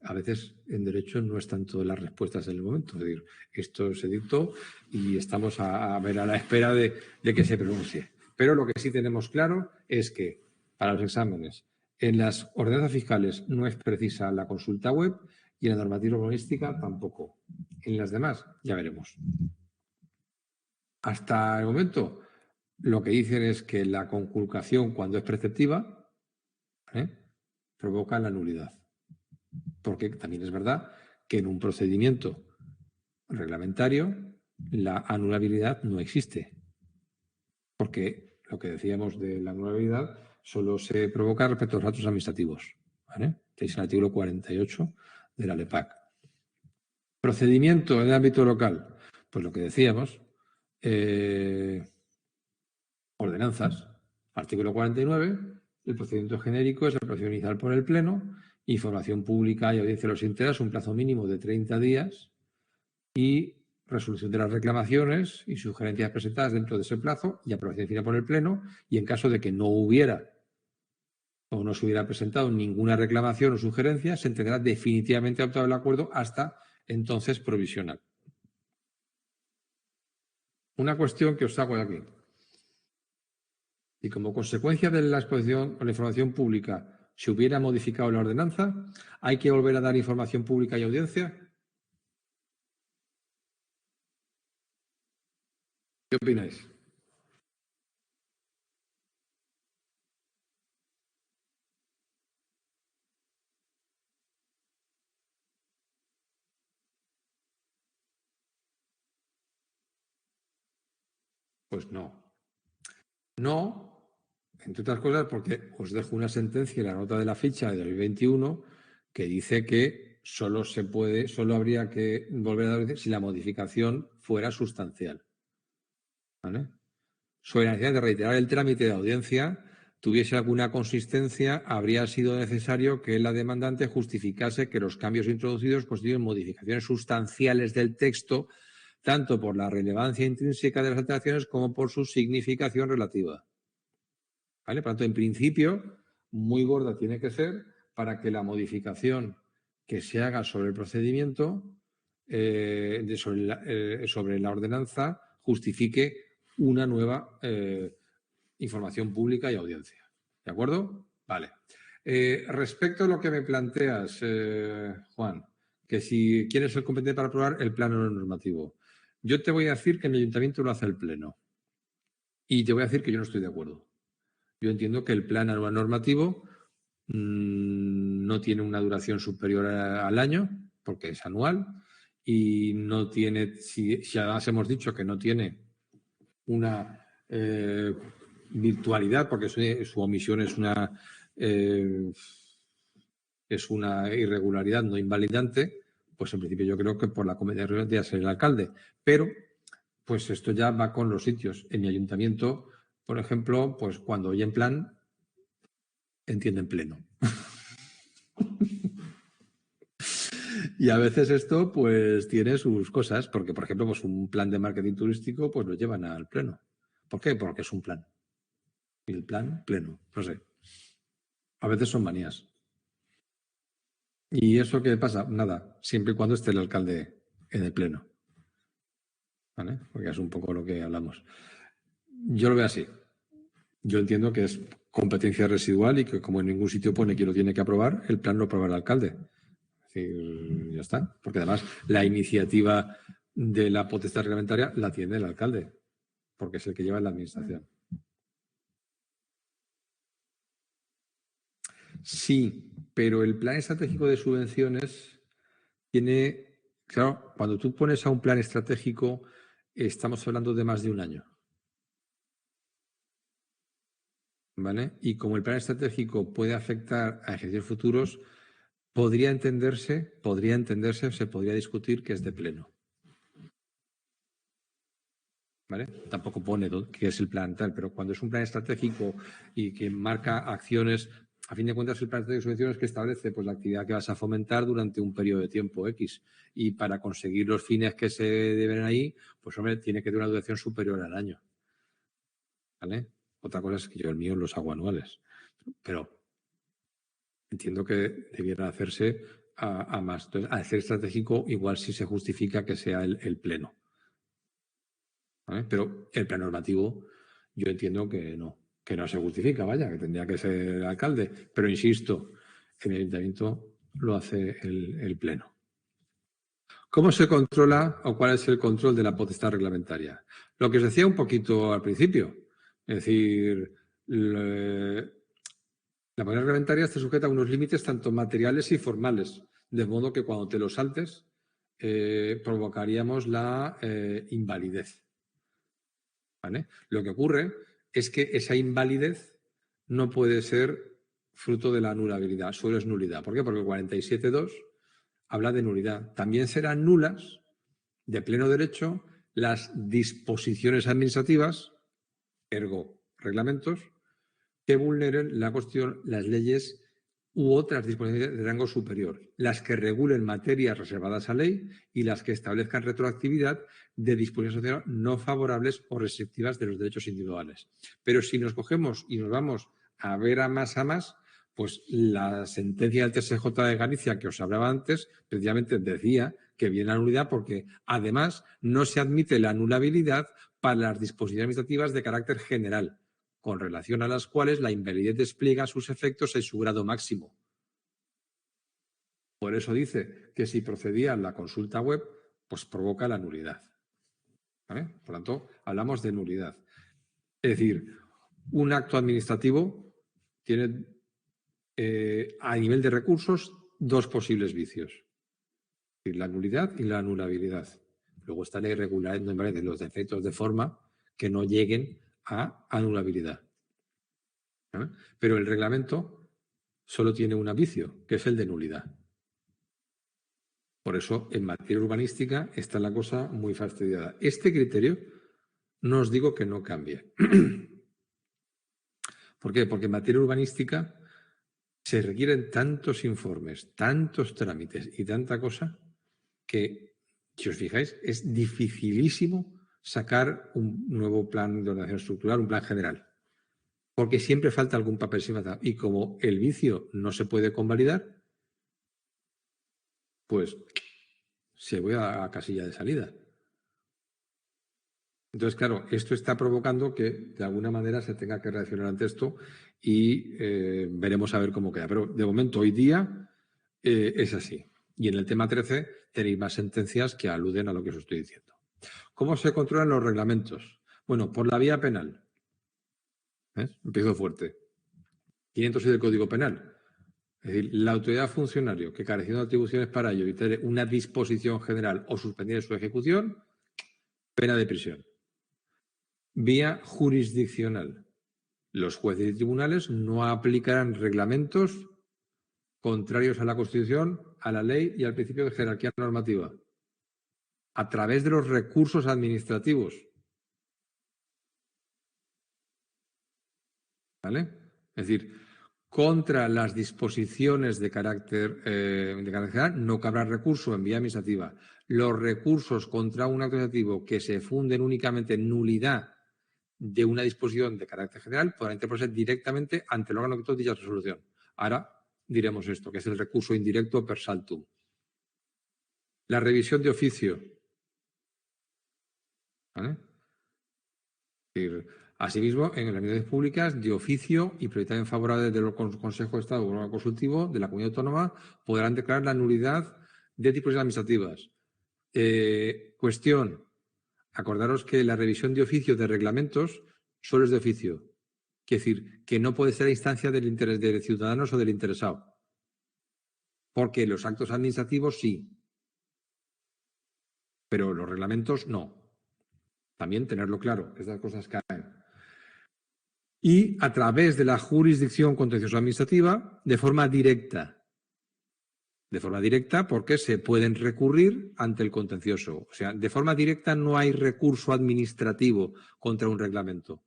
A veces en derecho no están todas las respuestas en el momento. Es decir, esto se dictó y estamos a ver a la espera de que se pronuncie. Pero lo que sí tenemos claro es que para los exámenes, en las ordenanzas fiscales no es precisa la consulta web y en la normativa urbanística tampoco. En las demás ya veremos. Hasta el momento, lo que dicen es que la conculcación, cuando es preceptiva, provoca la nulidad. Porque también es verdad que en un procedimiento reglamentario la anulabilidad no existe. Porque lo que decíamos de la anulabilidad solo se provoca respecto a los actos administrativos. ¿Vale? Tenéis el artículo 48 de la LEPAC. Procedimiento en el ámbito local. Pues lo que decíamos, ordenanzas, artículo 49, el procedimiento genérico es el procedimiento inicial por el Pleno, información pública y audiencia de los intereses, un plazo mínimo de 30 días y resolución de las reclamaciones y sugerencias presentadas dentro de ese plazo y aprobación final por el Pleno, y en caso de que no hubiera o no se hubiera presentado ninguna reclamación o sugerencia, se entenderá definitivamente adoptado el acuerdo hasta entonces provisional. Una cuestión que os hago de aquí. Y como consecuencia de la exposición o la información pública se hubiera modificado la ordenanza, ¿hay que volver a dar información pública y audiencia? ¿Qué opináis? Pues no. No, entre otras cosas, porque os dejo una sentencia en la nota de la ficha de 2021 que dice que solo habría que volver a dar si la modificación fuera sustancial. ¿Vale? Sobre la necesidad de reiterar el trámite de audiencia, tuviese alguna consistencia, habría sido necesario que la demandante justificase que los cambios introducidos constituyen modificaciones sustanciales del texto, tanto por la relevancia intrínseca de las alteraciones como por su significación relativa. ¿Vale? Por lo tanto, en principio, muy gorda tiene que ser para que la modificación que se haga sobre el procedimiento, sobre la ordenanza, justifique una nueva información pública y audiencia. ¿De acuerdo? Vale. Respecto a lo que me planteas, Juan, que si quieres ser competente para aprobar el plano normativo, yo te voy a decir que mi ayuntamiento lo hace el pleno. Y te voy a decir que yo no estoy de acuerdo. Yo entiendo que el plan anual normativo no tiene una duración superior al año, porque es anual, y no tiene, si además hemos dicho que no tiene una virtualidad, porque su omisión es una irregularidad no invalidante, pues en principio yo creo que por la competencia debería ser el alcalde. Pero, pues esto ya va con los sitios. En mi ayuntamiento, por ejemplo, pues cuando oyen plan, entienden pleno. Y a veces esto pues tiene sus cosas, porque por ejemplo pues un plan de marketing turístico pues lo llevan al pleno. ¿Por qué? Porque es un plan. Y el plan pleno, no sé. A veces son manías. ¿Y eso qué pasa? Nada, siempre y cuando esté el alcalde en el pleno. ¿Vale? Porque es un poco lo que hablamos. Yo lo veo así. Yo entiendo que es competencia residual y que como en ningún sitio pone que lo tiene que aprobar, el plan lo aprueba el alcalde. Es decir, ya está. Porque además la iniciativa de la potestad reglamentaria la tiene el alcalde, porque es el que lleva la administración. Sí, pero el plan estratégico de subvenciones tiene, claro, cuando tú pones a un plan estratégico, estamos hablando de más de un año. ¿Vale? Y como el plan estratégico puede afectar a ejercicios futuros, podría entenderse, se podría discutir que es de pleno. ¿Vale? Tampoco pone que es el plan tal, pero cuando es un plan estratégico y que marca acciones, a fin de cuentas el plan de subvenciones que establece pues la actividad que vas a fomentar durante un periodo de tiempo X. Y para conseguir los fines que se deben ahí, pues hombre, tiene que tener una duración superior al año. ¿Vale? Otra cosa es que yo el mío los hago anuales. Pero entiendo que debiera hacerse a más. Entonces, al ser estratégico, igual sí se justifica que sea el pleno. ¿Vale? Pero el plan normativo, yo entiendo que no se justifica, vaya, que tendría que ser el alcalde. Pero insisto, en el ayuntamiento lo hace el pleno. ¿Cómo se controla o cuál es el control de la potestad reglamentaria? Lo que os decía un poquito al principio. Es decir, la potestad reglamentaria está sujeta a unos límites tanto materiales y formales, de modo que cuando te los saltes provocaríamos la invalidez. ¿Vale? Lo que ocurre es que esa invalidez no puede ser fruto de la anulabilidad, solo es nulidad. ¿Por qué? Porque el 47.2 habla de nulidad. También serán nulas, de pleno derecho, las disposiciones administrativas, ergo reglamentos, que vulneren la Constitución, las leyes u otras disposiciones de rango superior, las que regulen materias reservadas a ley y las que establezcan retroactividad de disposiciones sociales no favorables o restrictivas de los derechos individuales. Pero si nos cogemos y nos vamos a ver a más, pues la sentencia del TSJ de Galicia que os hablaba antes, precisamente decía que viene la nulidad porque además no se admite la anulabilidad para las disposiciones administrativas de carácter general, con relación a las cuales la invalidez despliega sus efectos en su grado máximo. Por eso dice que si procedía la consulta web, pues provoca la nulidad. ¿Vale? Por lo tanto, hablamos de nulidad. Es decir, un acto administrativo tiene a nivel de recursos dos posibles vicios. Es decir, la nulidad y la anulabilidad. Luego está la irregularidad de los defectos de forma que no lleguen a anulabilidad. ¿Vale? Pero el reglamento solo tiene un vicio, que es el de nulidad. Por eso, en materia urbanística está la cosa muy fastidiada. Este criterio no os digo que no cambie. ¿Por qué? Porque en materia urbanística se requieren tantos informes, tantos trámites y tanta cosa que, si os fijáis, es dificilísimo sacar un nuevo plan de ordenación estructural, un plan general. Porque siempre falta algún papel sin falta. Y como el vicio no se puede convalidar, pues se voy a la casilla de salida. Entonces, claro, esto está provocando que de alguna manera se tenga que reaccionar ante esto y veremos a ver cómo queda. Pero de momento, hoy día es así. Y en el tema 13 tenéis más sentencias que aluden a lo que os estoy diciendo. ¿Cómo se controlan los reglamentos? Bueno, por la vía penal. ¿Ves? Empiezo fuerte. 506 del Código Penal. Es decir, la autoridad funcionario que careciendo de atribuciones para ello evitar una disposición general o suspender su ejecución, pena de prisión. Vía jurisdiccional. Los jueces y tribunales no aplicarán reglamentos contrarios a la Constitución, a la ley y al principio de jerarquía normativa a través de los recursos administrativos. ¿Vale? Es decir, Contra las disposiciones de carácter general no cabrá recurso en vía administrativa. Los recursos contra un acto administrativo que se funden únicamente en nulidad de una disposición de carácter general podrán interponerse directamente ante el órgano que dicha resolución. Ahora diremos esto, que es el recurso indirecto per saltum. La revisión de oficio. ¿Vale? Asimismo, en las administraciones públicas, de oficio y prioritariamente favorables del Consejo de Estado o órgano consultivo de la comunidad autónoma podrán declarar la nulidad de disposiciones administrativas. Cuestión. Acordaros que la revisión de oficio de reglamentos solo es de oficio. Quiere decir, que no puede ser a instancia del interés de ciudadanos o del interesado. Porque los actos administrativos sí, pero los reglamentos no. También tenerlo claro, estas cosas caen. Y a través de la jurisdicción contencioso administrativa, de forma directa. De forma directa porque se pueden recurrir ante el contencioso. O sea, de forma directa no hay recurso administrativo contra un reglamento.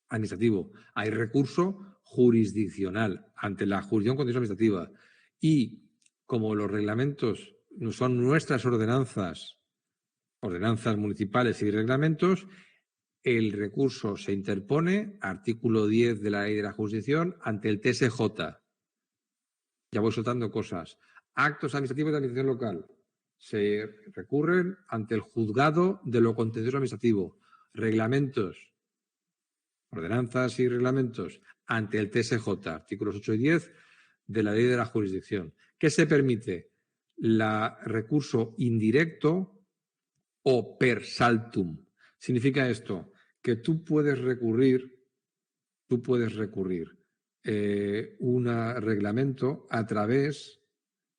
Administrativo. Hay recurso jurisdiccional ante la jurisdicción contencioso administrativa. Y como los reglamentos son nuestras ordenanzas municipales y reglamentos, el recurso se interpone, artículo 10 de la Ley de la Jurisdicción, ante el TSJ. Ya voy soltando cosas. Actos administrativos de administración local se recurren ante el juzgado de lo contencioso administrativo. Reglamentos, ordenanzas y reglamentos ante el TSJ, artículos 8 y 10 de la Ley de la Jurisdicción. ¿Qué se permite? El recurso indirecto o per saltum. Significa esto, que tú puedes recurrir un reglamento a través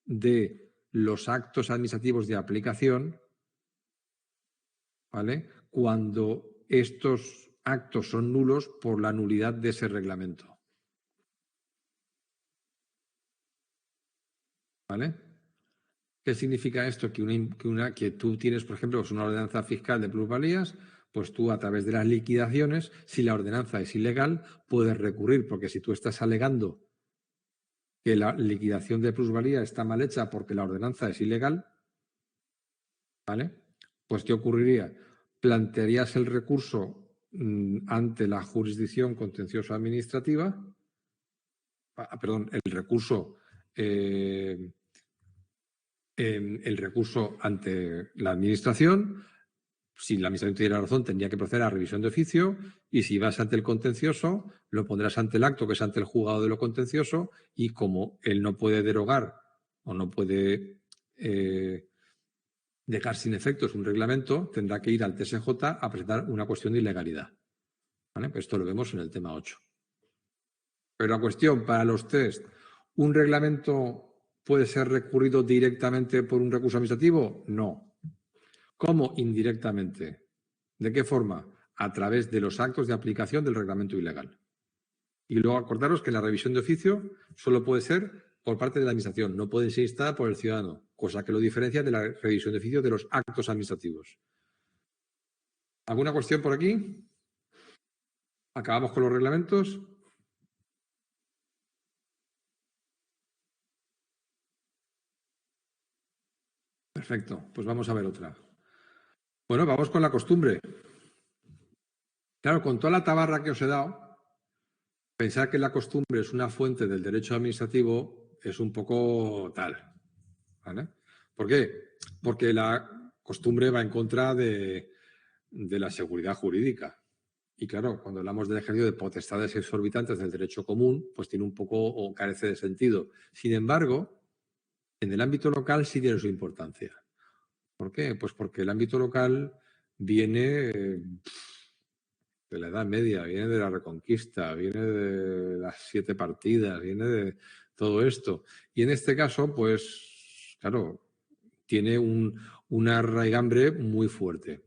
de los actos administrativos de aplicación, ¿vale? Cuando estos actos son nulos por la nulidad de ese reglamento. ¿Vale? ¿Qué significa esto? Que tú tienes, por ejemplo, una ordenanza fiscal de plusvalías, pues tú a través de las liquidaciones, si la ordenanza es ilegal, puedes recurrir, porque si tú estás alegando que la liquidación de plusvalía está mal hecha porque la ordenanza es ilegal, ¿vale? Pues ¿qué ocurriría? Plantearías el recurso ante la jurisdicción contencioso administrativa, el recurso ante la administración. Si la administración tuviera razón, tendría que proceder a revisión de oficio, y si vas ante el contencioso, lo pondrás ante el acto, que es ante el juzgado de lo contencioso, y como él no puede derogar o no puede dejar sin efectos un reglamento, tendrá que ir al TSJ a presentar una cuestión de ilegalidad. ¿Vale? Pues esto lo vemos en el tema 8. Pero la cuestión para los test, ¿un reglamento puede ser recurrido directamente por un recurso administrativo? No. ¿Cómo indirectamente? ¿De qué forma? A través de los actos de aplicación del reglamento ilegal. Y luego acordaros que la revisión de oficio solo puede ser por parte de la administración, no puede ser instada por el ciudadano, cosa que lo diferencia de la revisión de oficio de los actos administrativos. ¿Alguna cuestión por aquí? ¿Acabamos con los reglamentos? Perfecto, pues vamos a ver otra. Bueno, vamos con la costumbre. Claro, con toda la tabarra que os he dado, pensar que la costumbre es una fuente del derecho administrativo es un poco tal. ¿Vale? ¿Por qué? Porque la costumbre va en contra de la seguridad jurídica. Y claro, cuando hablamos del ejercicio de potestades exorbitantes del derecho común, pues tiene un poco o carece de sentido. Sin embargo, en el ámbito local sí tiene su importancia. ¿Por qué? Pues porque el ámbito local viene de la Edad Media, viene de la Reconquista, viene de las 7 partidas, viene de todo esto. Y en este caso, pues, claro, tiene una raigambre muy fuerte.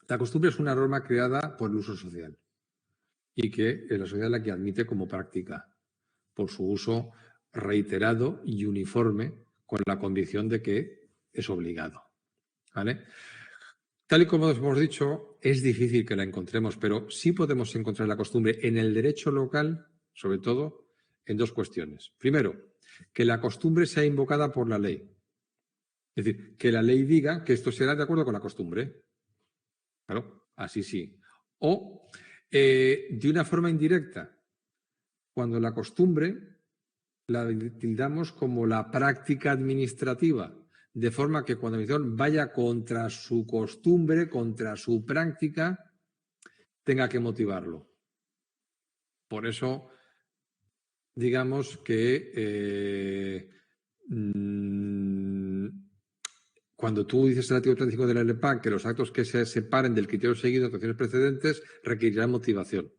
La costumbre es una norma creada por el uso social y que es la sociedad la que admite como práctica por su uso reiterado y uniforme con la condición de que es obligado. ¿Vale? Tal y como hemos dicho, es difícil que la encontremos, pero sí podemos encontrar la costumbre en el derecho local sobre todo en dos cuestiones. Primero, que la costumbre sea invocada por la ley. Es decir, que la ley diga que esto será de acuerdo con la costumbre. Claro, así sí. O de una forma indirecta, cuando la costumbre la tildamos como la práctica administrativa, de forma que cuando la administración vaya contra su costumbre, contra su práctica, tenga que motivarlo. Por eso, digamos que cuando tú dices el artículo 35 de la LPAC que los actos que se separen del criterio seguido de actuaciones precedentes requerirán motivación.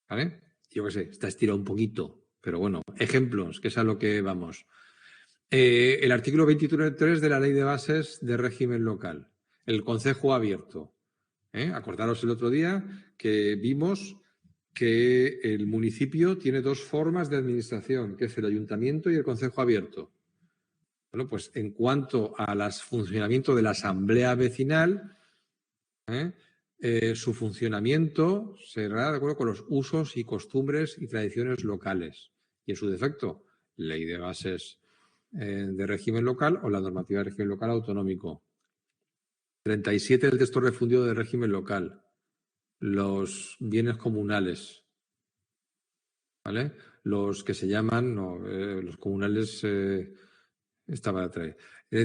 ¿Vale? Yo qué sé, está estirado un poquito, pero bueno, ejemplos, que es a lo que vamos. El artículo 23 de la Ley de Bases de Régimen Local, el Concejo Abierto. Acordaros el otro día que vimos que el municipio tiene dos formas de administración, que es el ayuntamiento y el Concejo Abierto. Bueno, pues en cuanto al funcionamiento de la asamblea vecinal, su funcionamiento será de acuerdo con los usos y costumbres y tradiciones locales. Y en su defecto, ley de bases de régimen local o la normativa de régimen local autonómico. 37 del texto refundido de régimen local. Los bienes comunales. ¿Vale? Los que se llaman, los comunales, estaba atrás.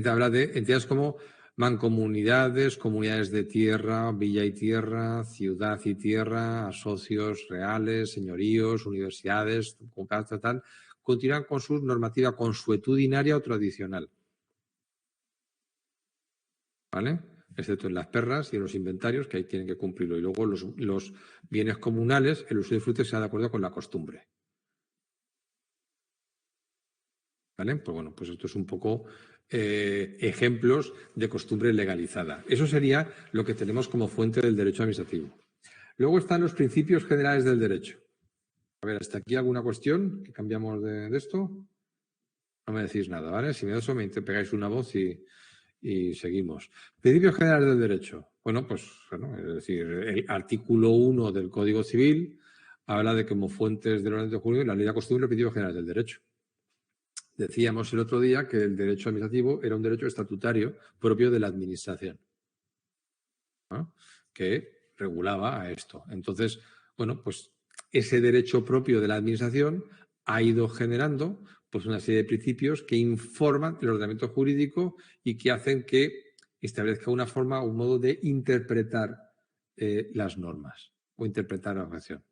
Habla de entidades como mancomunidades, comunidades de tierra, villa y tierra, ciudad y tierra, asocios reales, señoríos, universidades, tal, continúan con su normativa consuetudinaria o tradicional. ¿Vale? Excepto en las perras y en los inventarios, que ahí tienen que cumplirlo. Y luego los bienes comunales, el uso y disfrute sea de acuerdo con la costumbre. ¿Vale? Pues bueno, pues esto es un poco ejemplos de costumbre legalizada. Eso sería lo que tenemos como fuente del derecho administrativo. Luego están los principios generales del derecho. A ver, ¿hasta aquí alguna cuestión que cambiamos de esto? No me decís nada, ¿vale? Si me da eso, me pegáis una voz y seguimos. Principios generales del derecho. Bueno, pues, bueno, es decir, el artículo 1 del Código Civil habla de como fuentes del ordenamiento jurídico la ley de costumbre y los principios generales del derecho. Decíamos el otro día que el derecho administrativo era un derecho estatutario propio de la administración, ¿no? Que regulaba a esto. Entonces, bueno, pues ese derecho propio de la administración ha ido generando pues una serie de principios que informan el ordenamiento jurídico y que hacen que establezca una forma, un modo de interpretar las normas o interpretar la legislación.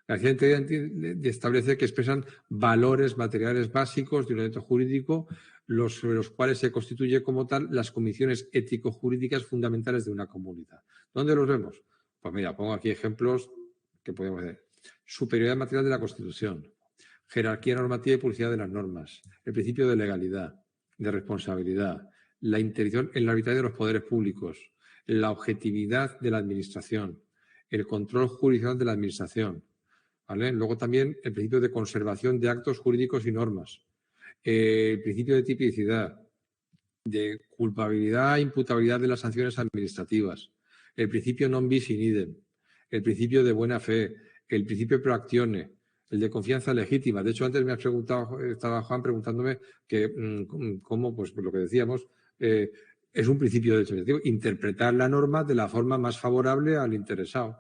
La legislación establece que expresan valores materiales básicos de un ordenamiento jurídico, sobre los cuales se constituye como tal las convicciones ético-jurídicas fundamentales de una comunidad. ¿Dónde los vemos? Pues mira, pongo aquí ejemplos que podemos ver. Superioridad material de la Constitución, jerarquía normativa y publicidad de las normas, el principio de legalidad, de responsabilidad, la interdicción en la arbitrariedad de los poderes públicos, la objetividad de la Administración, el control jurisdiccional de la Administración, ¿vale? Luego también el principio de conservación de actos jurídicos y normas, el principio de tipicidad, de culpabilidad e imputabilidad de las sanciones administrativas, el principio non bis in idem, el principio de buena fe, el principio pro actione, el de confianza legítima. De hecho, antes me has preguntado, estaba Juan preguntándome que cómo, pues lo que decíamos, es un principio de derecho administrativo, interpretar la norma de la forma más favorable al interesado.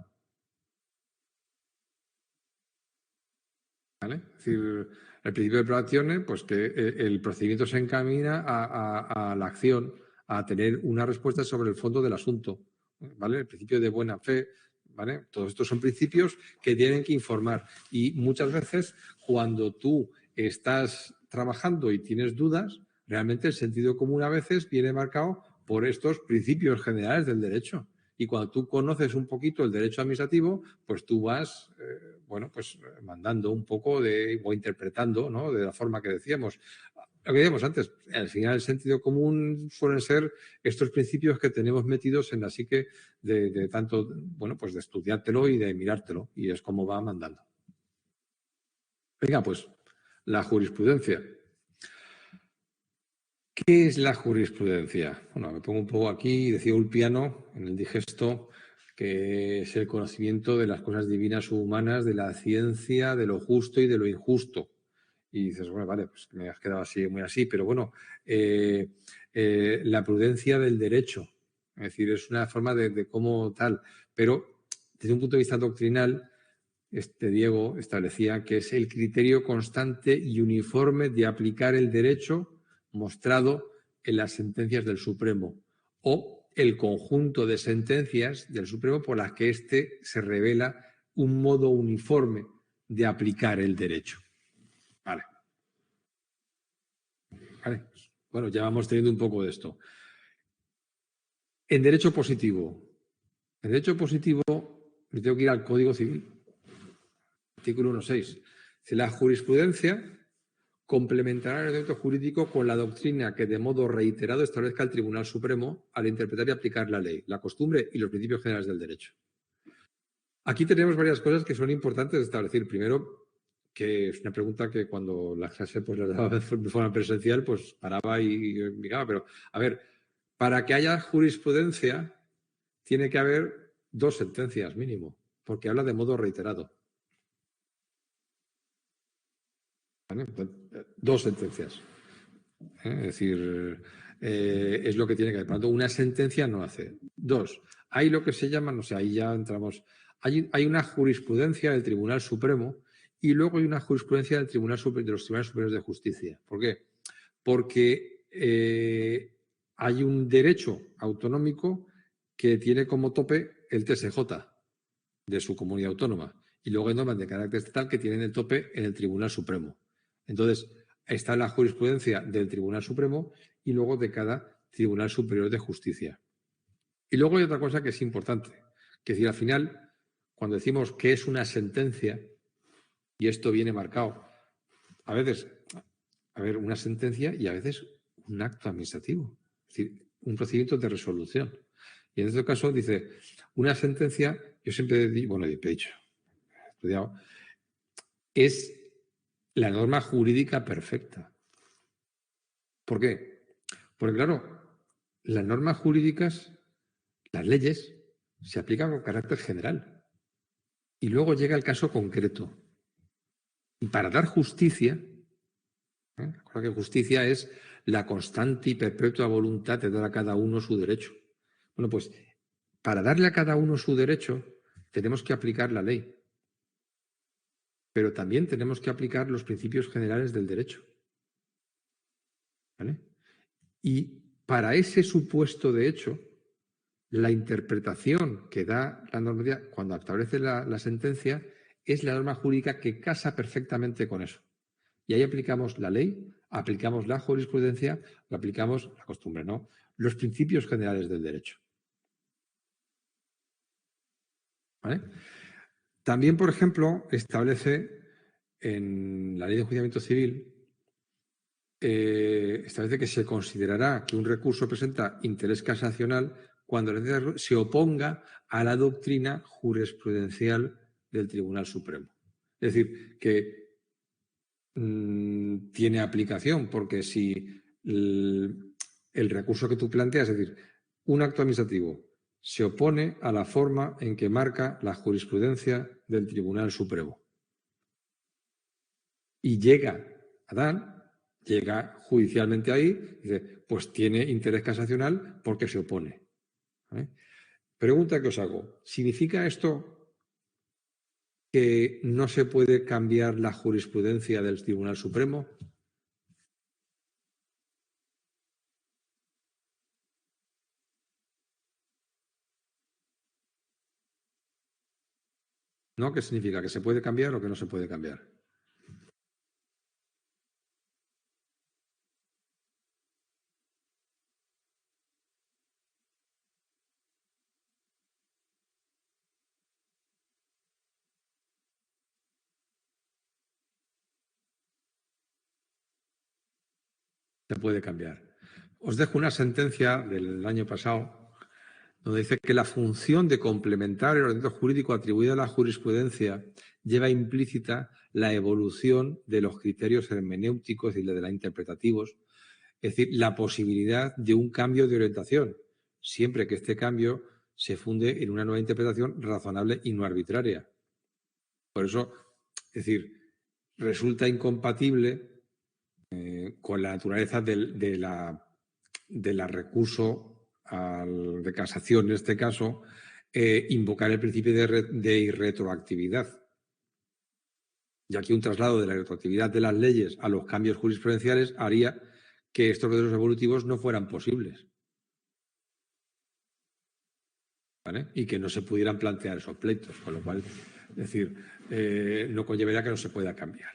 ¿Vale? Es decir, el principio de pro actione, pues que el procedimiento se encamina a la acción, a tener una respuesta sobre el fondo del asunto, ¿vale? El principio de buena fe, ¿vale? Todos estos son principios que tienen que informar. Y muchas veces, cuando tú estás trabajando y tienes dudas, realmente el sentido común a veces viene marcado por estos principios generales del derecho. Y cuando tú conoces un poquito el derecho administrativo, pues tú vas, bueno, pues mandando un poco o interpretando, ¿no? De la forma que decíamos. Lo que decíamos antes, al final el sentido común suelen ser estos principios que tenemos metidos en la psique de tanto, bueno, pues de estudiártelo y de mirártelo. Y es como va mandando. Venga, pues, la jurisprudencia. ¿Qué es la jurisprudencia? Bueno, me pongo un poco aquí, decía Ulpiano en el digesto, que es el conocimiento de las cosas divinas o humanas, de la ciencia, de lo justo y de lo injusto. Y dices, bueno, vale, pues me has quedado así, muy así, pero bueno, la prudencia del derecho, es decir, es una forma de cómo tal, pero desde un punto de vista doctrinal, Diego establecía que es el criterio constante y uniforme de aplicar el derecho mostrado en las sentencias del Supremo o el conjunto de sentencias del Supremo por las que éste se revela un modo uniforme de aplicar el derecho. Vale. Vale. Bueno, ya vamos teniendo un poco de esto. En derecho positivo. En derecho positivo, me tengo que ir al Código Civil. Artículo 1.6. La jurisprudencia complementará el ordenamiento jurídico con la doctrina que de modo reiterado establezca el Tribunal Supremo al interpretar y aplicar la ley, la costumbre y los principios generales del derecho. Aquí tenemos varias cosas que son importantes de establecer. Primero, que es una pregunta que cuando la clase pues, la daba de forma presencial, pues paraba y miraba. Pero, a ver, para que haya jurisprudencia tiene que haber 2 sentencias mínimo, porque habla de modo reiterado. ¿Vale? 2 sentencias. Es decir, es lo que tiene que haber. Por lo tanto, una sentencia no hace. 2, hay lo que se llama, no sé, ahí ya entramos, hay una jurisprudencia del Tribunal Supremo y luego hay una jurisprudencia del Tribunal de los Tribunales Superiores de Justicia. ¿Por qué? Porque hay un derecho autonómico que tiene como tope el TSJ de su comunidad autónoma y luego hay normas de carácter estatal que tienen el tope en el Tribunal Supremo. Entonces, está la jurisprudencia del Tribunal Supremo y luego de cada Tribunal Superior de Justicia. Y luego hay otra cosa que es importante, que es decir, al final, cuando decimos que es una sentencia, y esto viene marcado, a veces, una sentencia y a veces un acto administrativo, es decir, un procedimiento de resolución. Y en este caso dice, una sentencia, yo siempre he dicho, he estudiado, es la norma jurídica perfecta. ¿Por qué? Porque, claro, las normas jurídicas, las leyes, se aplican con carácter general. Y luego llega el caso concreto. Y para dar justicia, recuerda que justicia es la constante y perpetua voluntad de dar a cada uno su derecho. Bueno, pues para darle a cada uno su derecho, tenemos que aplicar la ley. Pero también tenemos que aplicar los principios generales del derecho. ¿Vale? Y para ese supuesto de hecho, la interpretación que da la normativa cuando establece la sentencia es la norma jurídica que casa perfectamente con eso. Y ahí aplicamos la ley, aplicamos la jurisprudencia, lo aplicamos la costumbre, ¿no? Los principios generales del derecho. ¿Vale? También, por ejemplo, establece en la Ley de Enjuiciamiento Civil, establece que se considerará que un recurso presenta interés casacional cuando se oponga a la doctrina jurisprudencial del Tribunal Supremo. Es decir, que tiene aplicación, porque si el recurso que tú planteas, es decir, un acto administrativo, se opone a la forma en que marca la jurisprudencia del Tribunal Supremo. Y llega Adán, llega judicialmente ahí, y dice, pues tiene interés casacional porque se opone. ¿Vale? Pregunta que os hago, ¿significa esto que no se puede cambiar la jurisprudencia del Tribunal Supremo? ¿No? ¿Qué significa? ¿Que se puede cambiar o que no se puede cambiar? Se puede cambiar. Os dejo una sentencia del año pasado donde dice que la función de complementar el ordenamiento jurídico atribuida a la jurisprudencia lleva implícita la evolución de los criterios hermenéuticos y de la interpretativos, es decir, la posibilidad de un cambio de orientación, siempre que este cambio se funde en una nueva interpretación razonable y no arbitraria. Por eso, es decir, resulta incompatible con la naturaleza del recurso de casación, en este caso, invocar el principio de irretroactividad. Ya que un traslado de la retroactividad de las leyes a los cambios jurisprudenciales haría que estos procesos evolutivos no fueran posibles. ¿Vale? Y que no se pudieran plantear esos pleitos, con lo cual, es decir, no conllevaría que no se pueda cambiar.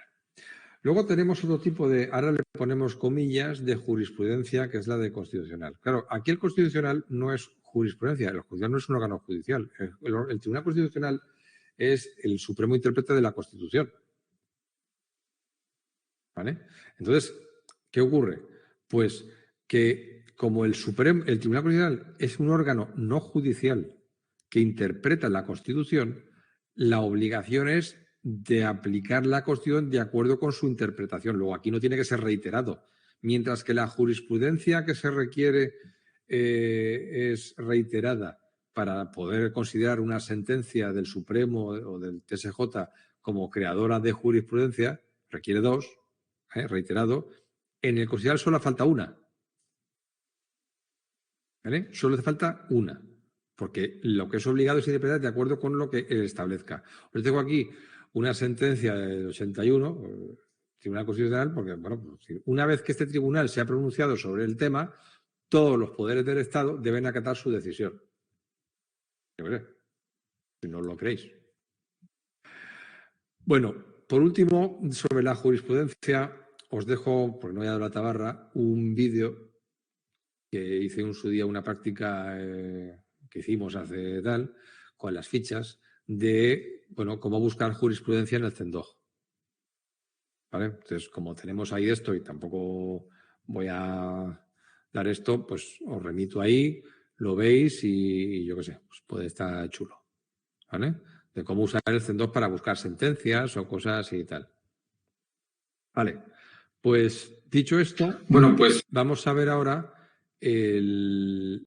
Luego tenemos otro tipo de, ahora le ponemos comillas, de jurisprudencia, que es la de constitucional. Claro, aquí el constitucional no es jurisprudencia, el constitucional no es un órgano judicial. El Tribunal Constitucional es el supremo intérprete de la Constitución. ¿Vale? Entonces, ¿qué ocurre? Pues que como el Tribunal Constitucional es un órgano no judicial que interpreta la Constitución, la obligación es de aplicar la Constitución de acuerdo con su interpretación. Luego, aquí no tiene que ser reiterado. Mientras que la jurisprudencia que se requiere es reiterada para poder considerar una sentencia del Supremo o del TSJ como creadora de jurisprudencia, requiere dos, reiterado. En el constitucional solo falta una. ¿Vale? Solo hace falta una. Porque lo que es obligado es interpretar de acuerdo con lo que él establezca. Os tengo aquí una sentencia del 81, Tribunal Constitucional, porque, bueno, pues, una vez que este tribunal se ha pronunciado sobre el tema, todos los poderes del Estado deben acatar su decisión. Yo qué sé, si no lo creéis. Bueno, por último, sobre la jurisprudencia, os dejo, porque no voy a dar la tabarra, un vídeo que hice en su día, una práctica que hicimos hace tal, con las fichas, de, bueno, cómo buscar jurisprudencia en el CENDOG. ¿Vale? Entonces, como tenemos ahí esto y tampoco voy a dar esto, pues os remito ahí, lo veis y yo qué sé, pues puede estar chulo. ¿Vale? De cómo usar el CENDOG para buscar sentencias o cosas y tal. Vale, pues dicho esto, bueno, pues vamos a ver ahora el